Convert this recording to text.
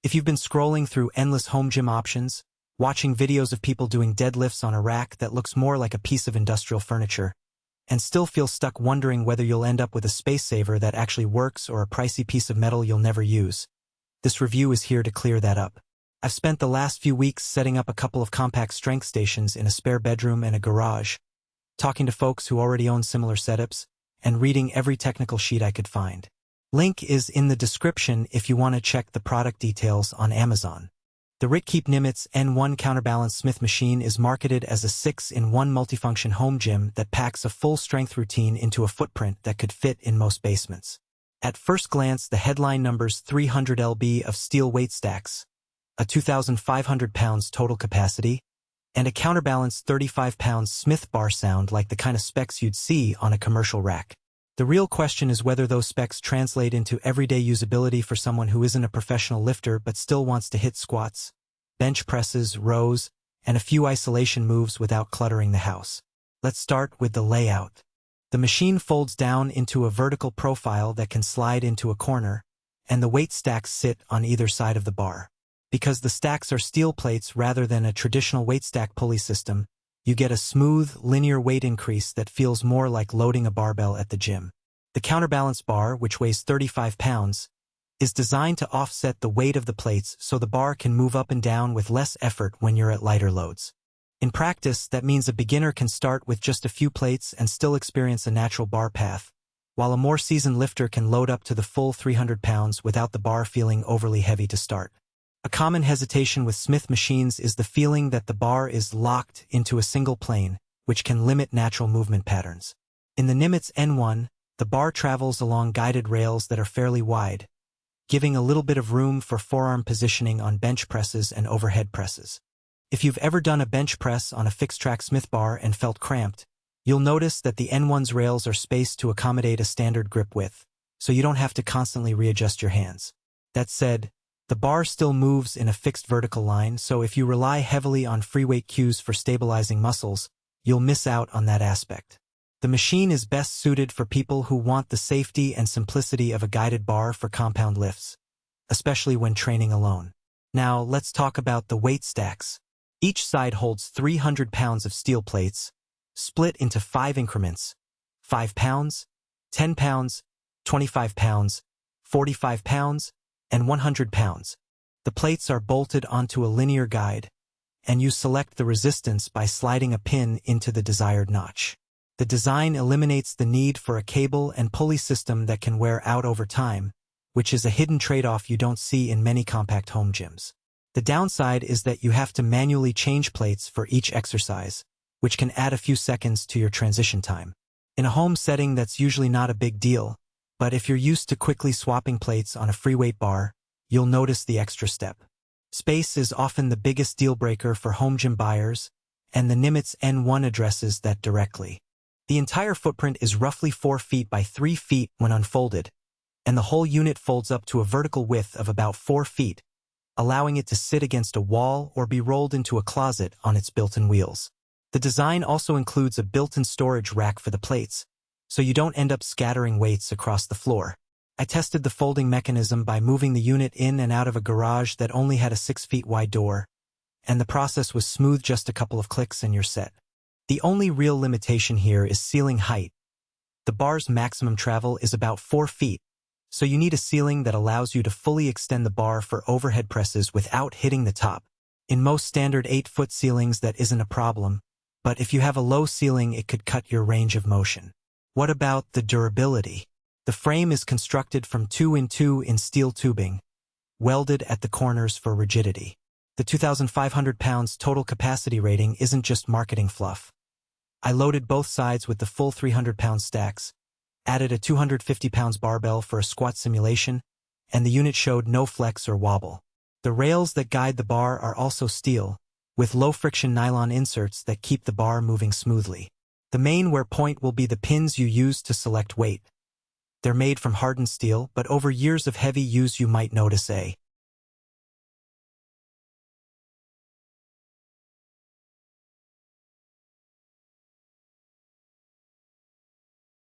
If you've been scrolling through endless home gym options, watching videos of people doing deadlifts on a rack that looks more like a piece of industrial furniture, and still feel stuck wondering whether you'll end up with a space saver that actually works or a pricey piece of metal you'll never use, this review is here to clear that up. I've spent the last few weeks setting up a couple of compact strength stations in a spare bedroom and a garage, talking to folks who already own similar setups, and reading every technical sheet I could find. Link is in the description if you want to check the product details on Amazon. The RitKeep Nimitz N1 Counterbalanced Smith machine is marketed as a 6-in-1 multifunction home gym that packs a full strength routine into a footprint that could fit in most basements. At first glance, the headline numbers 300 lb of steel weight stacks, a 2,500 pounds total capacity, and a counterbalanced 35 pounds Smith bar sound like the kind of specs you'd see on a commercial rack. The real question is whether those specs translate into everyday usability for someone who isn't a professional lifter but still wants to hit squats, bench presses, rows, and a few isolation moves without cluttering the house. Let's start with the layout. The machine folds down into a vertical profile that can slide into a corner, and the weight stacks sit on either side of the bar. Because the stacks are steel plates rather than a traditional weight stack pulley system, you get a smooth, linear weight increase that feels more like loading a barbell at the gym. The counterbalanced bar, which weighs 35 pounds, is designed to offset the weight of the plates so the bar can move up and down with less effort when you're at lighter loads. In practice, that means a beginner can start with just a few plates and still experience a natural bar path, while a more seasoned lifter can load up to the full 300 pounds without the bar feeling overly heavy to start. A common hesitation with Smith machines is the feeling that the bar is locked into a single plane, which can limit natural movement patterns. In the Nimitz N1, the bar travels along guided rails that are fairly wide, giving a little bit of room for forearm positioning on bench presses and overhead presses. If you've ever done a bench press on a fixed-track Smith bar and felt cramped, you'll notice that the N1's rails are spaced to accommodate a standard grip width, so you don't have to constantly readjust your hands. That said, the bar still moves in a fixed vertical line, so if you rely heavily on free weight cues for stabilizing muscles, you'll miss out on that aspect. The machine is best suited for people who want the safety and simplicity of a guided bar for compound lifts, especially when training alone. Now, let's talk about the weight stacks. Each side holds 300 pounds of steel plates, split into 5 increments: 5 pounds, 10 pounds, 25 pounds, 45 pounds, and 100 pounds. The plates are bolted onto a linear guide, and you select the resistance by sliding a pin into the desired notch. The design eliminates the need for a cable and pulley system that can wear out over time, which is a hidden trade-off you don't see in many compact home gyms. The downside is that you have to manually change plates for each exercise, which can add a few seconds to your transition time. In a home setting, that's usually not a big deal, but if you're used to quickly swapping plates on a free weight bar, you'll notice the extra step. Space is often the biggest deal breaker for home gym buyers, and the Nimitz N1 addresses that directly. The entire footprint is roughly 4 feet by 3 feet when unfolded, and the whole unit folds up to a vertical width of about 4 feet, allowing it to sit against a wall or be rolled into a closet on its built-in wheels. The design also includes a built-in storage rack for the plates, so you don't end up scattering weights across the floor. I tested the folding mechanism by moving the unit in and out of a garage that only had a 6 feet wide door, and the process was smooth, just a couple of clicks and you're set. The only real limitation here is ceiling height. The bar's maximum travel is about 4 feet, so you need a ceiling that allows you to fully extend the bar for overhead presses without hitting the top. In most standard 8-foot ceilings, that isn't a problem, but if you have a low ceiling, it could cut your range of motion. What about the durability? The frame is constructed from 2-in-2 in steel tubing, welded at the corners for rigidity. The 2,500 pounds total capacity rating isn't just marketing fluff. I loaded both sides with the full 300-pound stacks, added a 250 pounds barbell for a squat simulation, and the unit showed no flex or wobble. The rails that guide the bar are also steel, with low-friction nylon inserts that keep the bar moving smoothly. The main wear point will be the pins you use to select weight. They're made from hardened steel, but over years of heavy use you might notice a